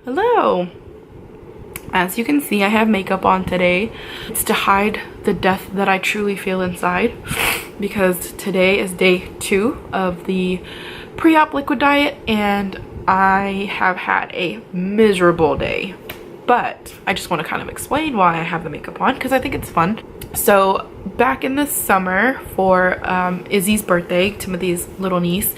Hello! As you can see, I have makeup on today. It's to hide the death that I truly feel inside because today is day 2 of the pre-op liquid diet and I have had a miserable day. But I just want to kind of explain why I have the makeup on because I think it's fun. So back in the summer for Izzy's birthday, Timothy's little niece,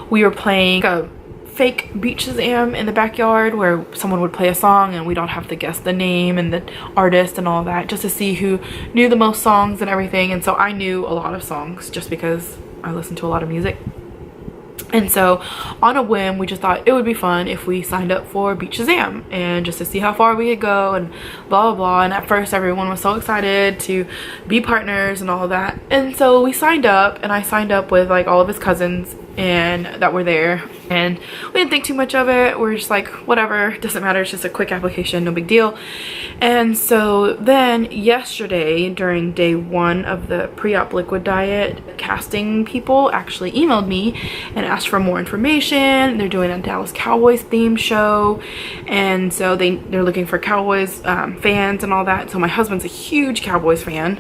we were playing a fake beach Shazam in the backyard where someone would play a song and we'd all have to guess the name and the artist and all that just to see who knew the most songs and everything. And so I knew a lot of songs just because I listen to a lot of music. And so on a whim, we just thought it would be fun if we signed up for Beach Shazam and just to see how far we could go and blah, blah, blah. And at first everyone was so excited to be partners and all of that. And so we signed up and I signed up with like all of his cousins and that were there. And we didn't think too much of it. We're just like, whatever, doesn't matter. It's just a quick application, no big deal. And so then yesterday during day 1 of the pre-op liquid diet, casting people actually emailed me and asked for more information. They're doing a Dallas Cowboys themed show. And so they're looking for Cowboys fans and all that. So my husband's a huge Cowboys fan,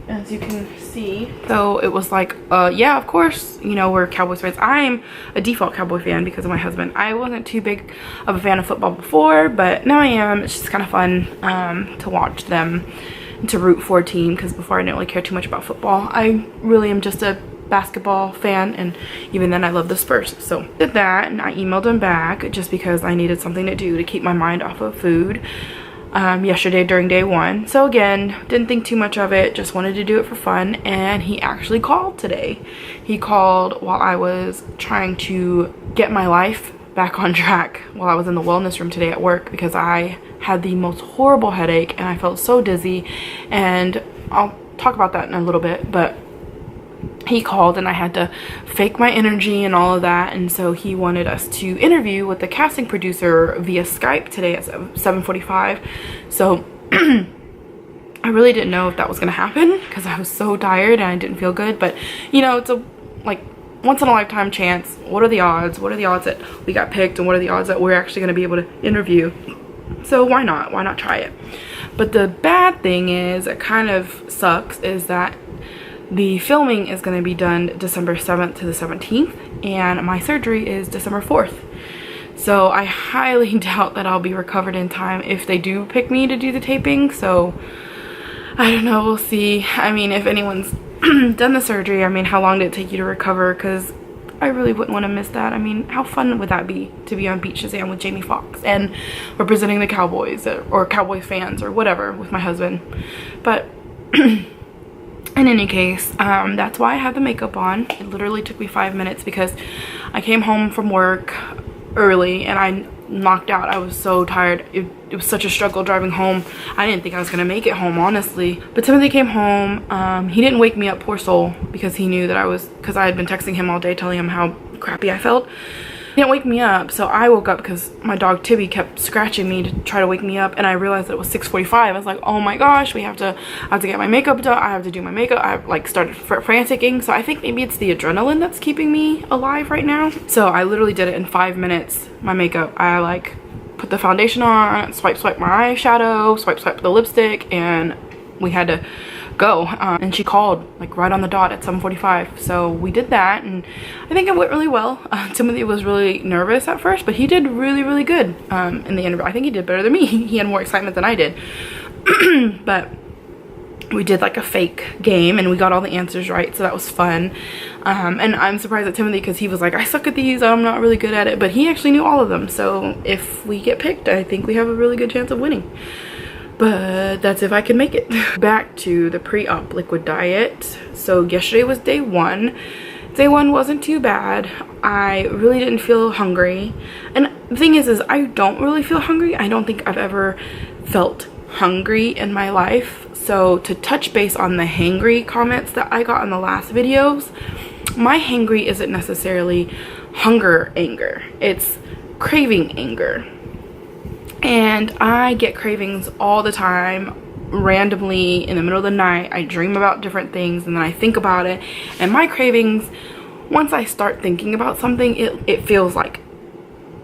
as you can see. So it was like, yeah, of course, you know, we're Cowboys fans. I'm a default Cowboy fan because of my husband. I wasn't too big of a fan of football before, but now I am. It's just kind of fun to watch them and to root for a team because before I didn't really care too much about football. I really am just a basketball fan, and even then I love the Spurs. So did that and I emailed him back just because I needed something to do to keep my mind off of food. Yesterday during day 1. So again, didn't think too much of it, just wanted to do it for fun, and he actually called today. He called while I was trying to get my life back on track while I was in the wellness room today at work because I had the most horrible headache and I felt so dizzy, and I'll talk about that in a little bit, but he called and I had to fake my energy and all of that, and so he wanted us to interview with the casting producer via Skype today at 7:45. So I really didn't know if that was gonna happen because I was so tired and I didn't feel good, but you know, it's a like once in a lifetime chance. What are the odds? What are the odds that we got picked, and what are the odds that we're actually gonna be able to interview? So why not try it? But the bad thing is, it kind of sucks, is that the filming is going to be done December 7th to the 17th, and my surgery is December 4th. So I highly doubt that I'll be recovered in time if they do pick me to do the taping. So I don't know, we'll see. I mean, if anyone's done the surgery, I mean, how long did it take you to recover? Because I really wouldn't want to miss that. I mean, how fun would that be to be on Beach Shazam with Jamie Foxx and representing the Cowboys or Cowboys fans or whatever with my husband. But in any case, that's why I have the makeup on. It literally took me 5 minutes because I came home from work early and I knocked out. I was so tired. It was such a struggle driving home. I didn't think I was gonna make it home, honestly. But Timothy came home. He didn't wake me up, poor soul, because he knew that because I had been texting him all day telling him how crappy I felt. He didn't wake me up, so I woke up because my dog Tibby kept scratching me to try to wake me up, and I realized that it was 6:45. I was like, oh my gosh, I have to get my makeup done. I have to do my makeup. I like started franticing. So I think maybe it's the adrenaline that's keeping me alive right now. So I literally did it in 5 minutes, my makeup. I like put the foundation on, swipe my eyeshadow, swipe the lipstick, and we had to go. And she called like right on the dot at 7:45. So we did that, and I think it went really well. Timothy was really nervous at first, but he did really good in the interview. I think he did better than me. He had more excitement than I did. But we did like a fake game and we got all the answers right, so that was fun. And I'm surprised at Timothy because he was like, I suck at these, I'm not really good at it, but he actually knew all of them. So if we get picked, I think we have a really good chance of winning. But that's if I can make it. Back to the pre-op liquid diet. So yesterday was day 1. Day 1 wasn't too bad. I really didn't feel hungry. And the thing is I don't really feel hungry. I don't think I've ever felt hungry in my life. So to touch base on the hangry comments that I got in the last videos, my hangry isn't necessarily hunger anger. It's craving anger. And I get cravings all the time, randomly in the middle of the night. I dream about different things and then I think about it, and my cravings, once I start thinking about something, it feels like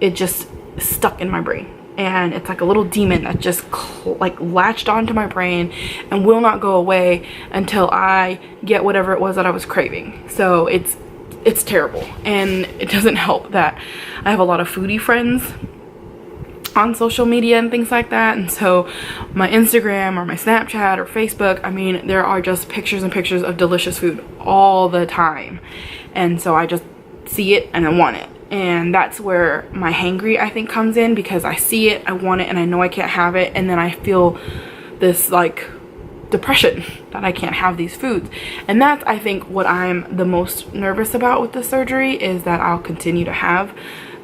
it just stuck in my brain, and it's like a little demon that just like latched onto my brain and will not go away until I get whatever it was that I was craving. So it's terrible, and it doesn't help that I have a lot of foodie friends on social media and things like that, and so my Instagram or my Snapchat or Facebook, I mean, there are just pictures and pictures of delicious food all the time, and so I just see it and I want it. And that's where my hangry, I think, comes in, because I see it, I want it, and I know I can't have it, and then I feel this like depression that I can't have these foods. And that's, I think, what I'm the most nervous about with the surgery, is that I'll continue to have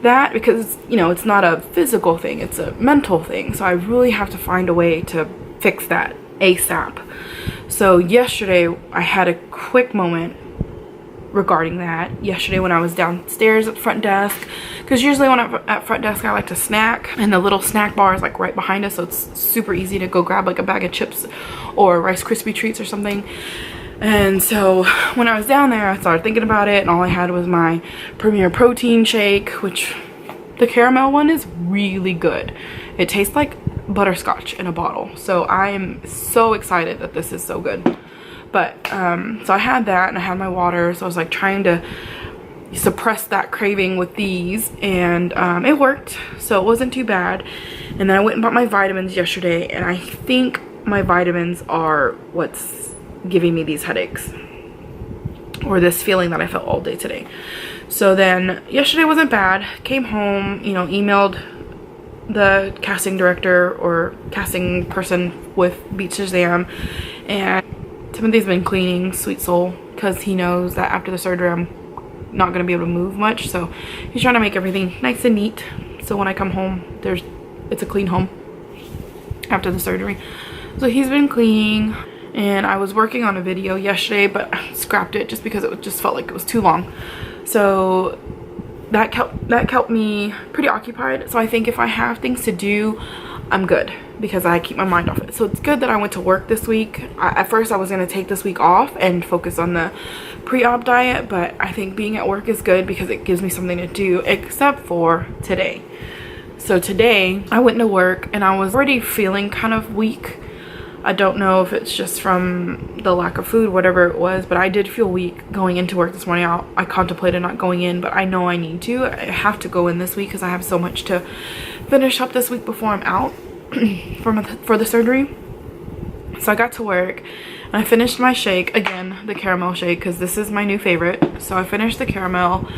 that, because, you know, it's not a physical thing, it's a mental thing. So I really have to find a way to fix that ASAP. So yesterday I had a quick moment regarding that. Yesterday when I was downstairs at the front desk, because usually when I'm at front desk I like to snack, and the little snack bar is like right behind us, so it's super easy to go grab like a bag of chips or Rice Krispie treats or something. And so when I was down there, I started thinking about it, and all I had was my Premier protein shake, which the caramel one is really good. It tastes like butterscotch in a bottle, so I am so excited that this is so good. But so I had that, and I had my water, so I was like trying to suppress that craving with these, and it worked, so it wasn't too bad. And then I went and bought my vitamins yesterday, and I think my vitamins are what's giving me these headaches, or this feeling that I felt all day today. So then yesterday wasn't bad. Came home, you know, emailed the casting director or casting person with Beach Shazam, and Timothy's been cleaning, sweet soul, because he knows that after the surgery I'm not going to be able to move much, so he's trying to make everything nice and neat, so when I come home it's a clean home after the surgery. So he's been cleaning, and I was working on a video yesterday, but I scrapped it just because it just felt like it was too long. So that kept me pretty occupied. So I think if I have things to do, I'm good, because I keep my mind off it. So it's good that I went to work this week. At first I was going to take this week off and focus on the pre-op diet, but I think being at work is good because it gives me something to do, except for today. So today I went to work and I was already feeling kind of weak. I don't know if it's just from the lack of food, whatever it was, but I did feel weak going into work this morning. I contemplated not going in, but I know I need to. I have to go in this week because I have so much to finish up this week before I'm out for the surgery. So I got to work and I finished my shake, again the caramel shake, because this is my new favorite. So I finished the caramel,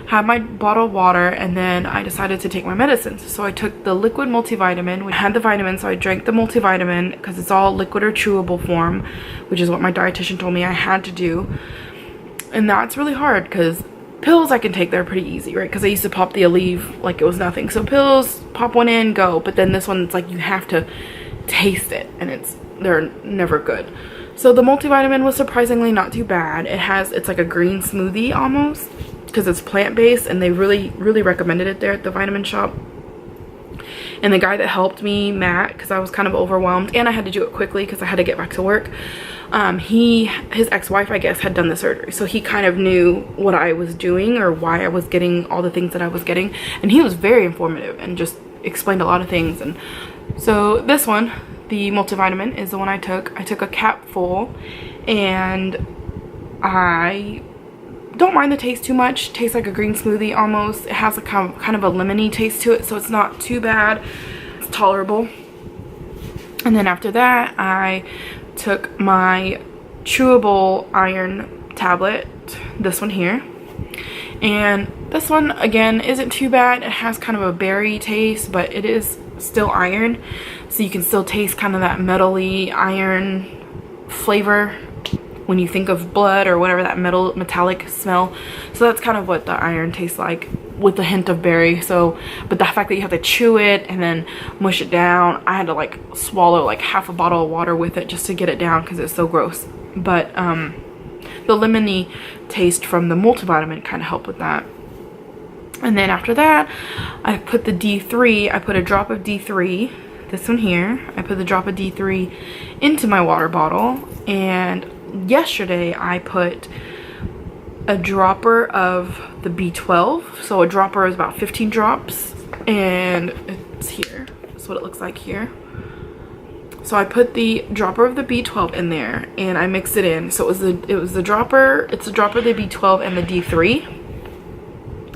had my bottle of water, and then I decided to take my medicines. So I took the liquid multivitamin. We had the vitamin, so I drank the multivitamin because it's all liquid or chewable form, which is what my dietitian told me I had to do. And that's really hard because pills I can take, they're pretty easy, right? Because I used to pop the Aleve like it was nothing. So pills, pop one in, go. But then this one, it's like you have to taste it, and they're never good. So the multivitamin was surprisingly not too bad. It's like a green smoothie almost, because it's plant-based, and they really recommended it there at the vitamin shop. And the guy that helped me, Matt, because I was kind of overwhelmed and I had to do it quickly because I had to get back to work, his ex-wife, I guess, had done the surgery, so he kind of knew what I was doing or why I was getting all the things that I was getting, and he was very informative and just explained a lot of things. And so this one, the multivitamin, is the one I took. I took a cap full, and I don't mind the taste too much. It tastes like a green smoothie almost. It has a kind of a lemony taste to it, so it's not too bad. It's tolerable. And then after that, I took my chewable iron tablet, this one here. And this one, again, isn't too bad. It has kind of a berry taste, but it is still iron, so you can still taste kind of that metally iron flavor when you think of blood or whatever, that metallic smell. So that's kind of what the iron tastes like, with a hint of berry. So, but the fact that you have to chew it and then mush it down, I had to like swallow like half a bottle of water with it just to get it down because it's so gross. But the lemony taste from the multivitamin kind of helped with that. And then after that, I put the D3, I put a drop of D3, this one here, I put the drop of D3 into my water bottle. And yesterday I put a dropper of the B12, so a dropper is about 15 drops, and it's here. That's what it looks like here. So I put the dropper of the B12 in there and I mixed it in. So it was the dropper, it's the dropper of the B12 and the D3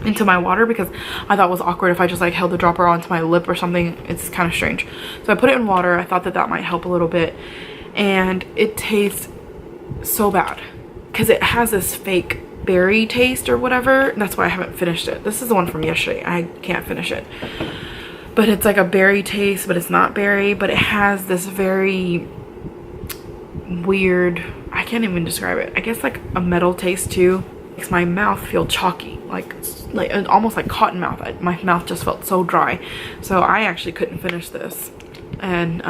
into my water, because I thought it was awkward if I just like held the dropper onto my lip or something. It's kind of strange. So I put it in water. I thought that that might help a little bit, and it tastes so bad because it has this fake berry taste or whatever. That's why I haven't finished it. This is the one from yesterday. I can't finish it, but it's like a berry taste, but it's not berry, but it has this very weird, I can't even describe it, I guess like a metal taste too. Makes my mouth feel chalky, like almost like cotton mouth. My mouth just felt so dry, so I actually couldn't finish this, and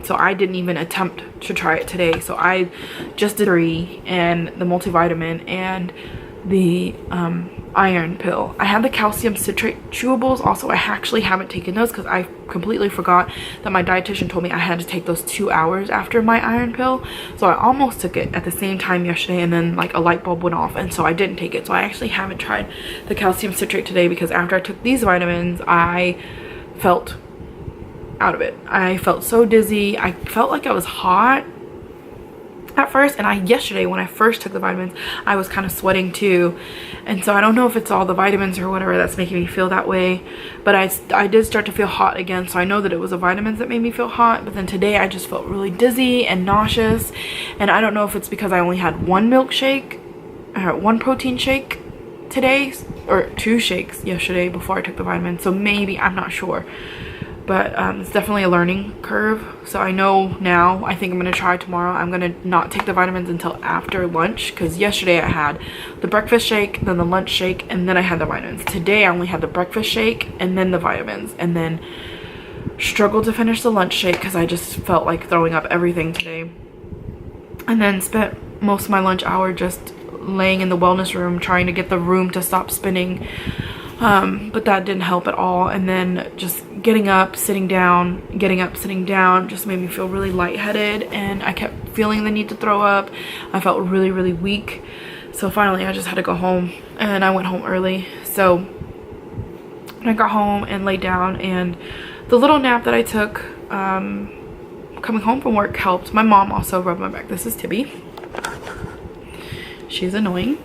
so I didn't even attempt to try it today. So I just did Terie and the multivitamin and the iron pill. I had the calcium citrate chewables also. I actually haven't taken those because I completely forgot that my dietitian told me I had to take those 2 hours after my iron pill. So I almost took it at the same time yesterday, and then like a light bulb went off, and so I didn't take it. So I actually haven't tried the calcium citrate today because after I took these vitamins I felt out of it. I felt so dizzy. I felt like I was hot at first, and yesterday when I first took the vitamins I was kind of sweating too, and so I don't know if it's all the vitamins or whatever that's making me feel that way, but I did start to feel hot again, so I know that it was the vitamins that made me feel hot. But then today I just felt really dizzy and nauseous, and I don't know if it's because I only had one milkshake or one protein shake today, or 2 shakes yesterday before I took the vitamins, so maybe, I'm not sure. But it's definitely a learning curve. So I know now, I think I'm going to try tomorrow. I'm going to not take the vitamins until after lunch, because yesterday I had the breakfast shake, then the lunch shake, and then I had the vitamins. Today I only had the breakfast shake and then the vitamins, and then struggled to finish the lunch shake because I just felt like throwing up everything today. And then spent most of my lunch hour just laying in the wellness room trying to get the room to stop spinning. But that didn't help at all, and then just getting up, sitting down, getting up, sitting down just made me feel really lightheaded, and I kept feeling the need to throw up. I felt really, really weak, so finally I just had to go home, and I went home early. So I got home and laid down, and the little nap that I took coming home from work helped. My mom also rubbed my back. This is Tibby. She's annoying.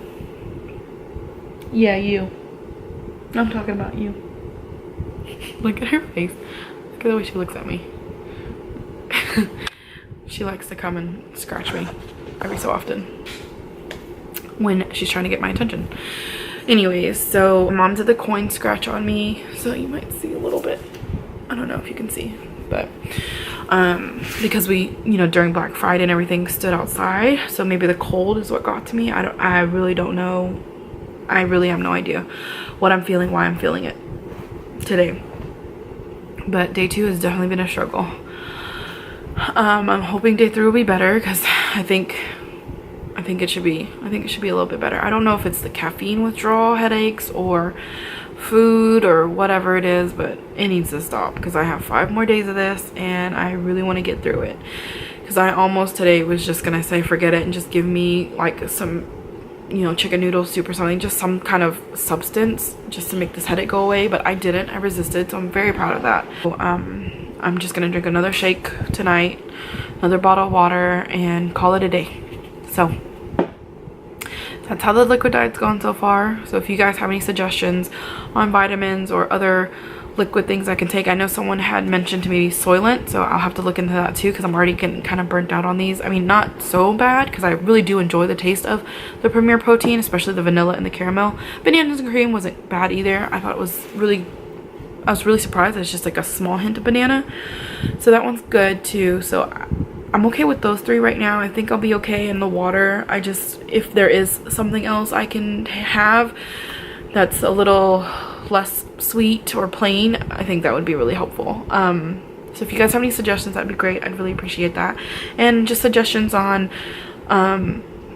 Yeah, you. I'm talking about you. Look at her face. Look at the way she looks at me. She likes to come and scratch me every so often when she's trying to get my attention. Anyways, so mom did the coin scratch on me, so you might see a little bit. I don't know if you can see, but because we, you know, during Black Friday and everything stood outside, so maybe the cold is what got to me. I really don't know. I really have no idea what I'm feeling, why I'm feeling it today. But day 2 has definitely been a struggle. I'm hoping day 3 will be better, because I think it should be a little bit better. I don't know if it's the caffeine withdrawal, headaches, or food, or whatever it is, but it needs to stop, because I have 5 more days of this and I really want to get through it. Because I almost today was just gonna say forget it and just give me like some, you know, chicken noodle soup or something, just some kind of substance just to make this headache go away, but I didn't. I resisted, so I'm very proud of that. So, I'm just gonna drink another shake tonight, another bottle of water, and call it a day. So that's how the liquid diet's gone so far. So if you guys have any suggestions on vitamins or other liquid things I can take, I know someone had mentioned to me Soylent, so I'll have to look into that too, because I'm already getting kind of burnt out on these. I mean, not so bad, because I really do enjoy the taste of the Premier Protein, especially the vanilla and the caramel. Bananas and cream wasn't bad either. I thought it was really, I was really surprised. It's just like a small hint of banana, so that one's good too. So I'm okay with those 3 right now. I think I'll be okay in the water. I just, if there is something else I can have that's a little less sweet or plain, I think that would be really helpful. So if you guys have any suggestions, that'd be great. I'd really appreciate that. And just suggestions on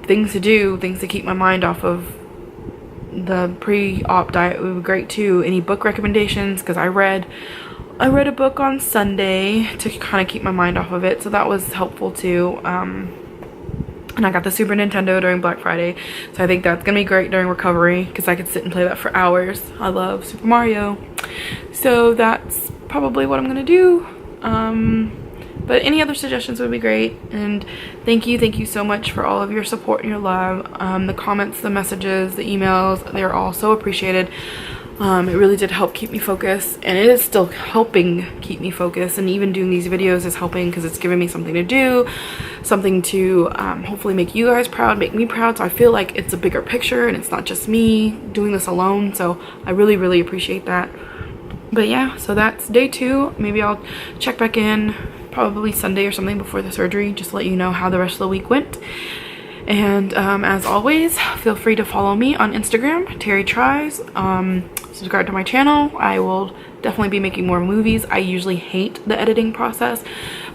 things to do, things to keep my mind off of the pre-op diet would be great too. Any book recommendations, because I read a book on Sunday to kind of keep my mind off of it, so that was helpful too. And I got the Super Nintendo during Black Friday, so I think that's gonna be great during recovery because I could sit and play that for hours. I love Super Mario. So that's probably what I'm gonna do. But any other suggestions would be great. And thank you so much for all of your support and your love. The comments, the messages, the emails, they're all so appreciated. It really did help keep me focused, and it is still helping keep me focused, and even doing these videos is helping because it's giving me something to do, something to hopefully make you guys proud, make me proud. So I feel like it's a bigger picture and it's not just me doing this alone, so I really appreciate that. But yeah, so that's day 2. Maybe I'll check back in probably Sunday or something before the surgery, just to let you know how the rest of the week went. And as always, feel free to follow me on Instagram, Terie Tries. Subscribe to my channel. I will definitely be making more movies. I usually hate the editing process,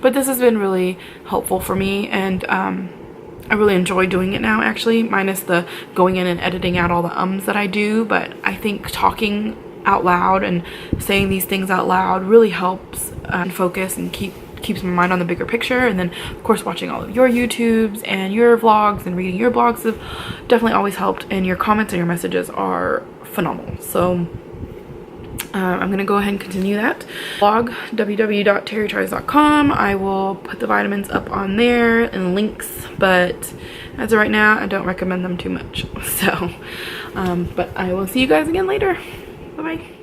but this has been really helpful for me, and I really enjoy doing it now, actually, minus the going in and editing out all the ums that I do. But I think talking out loud and saying these things out loud really helps focus and keeps my mind on the bigger picture. And then of course watching all of your YouTubes and your vlogs and reading your blogs have definitely always helped, and your comments and your messages are phenomenal. So I'm gonna go ahead and continue that blog, www.terietries.com. I will put the vitamins up on there and links, but as of right now I don't recommend them too much. So but I will see you guys again later. Bye bye.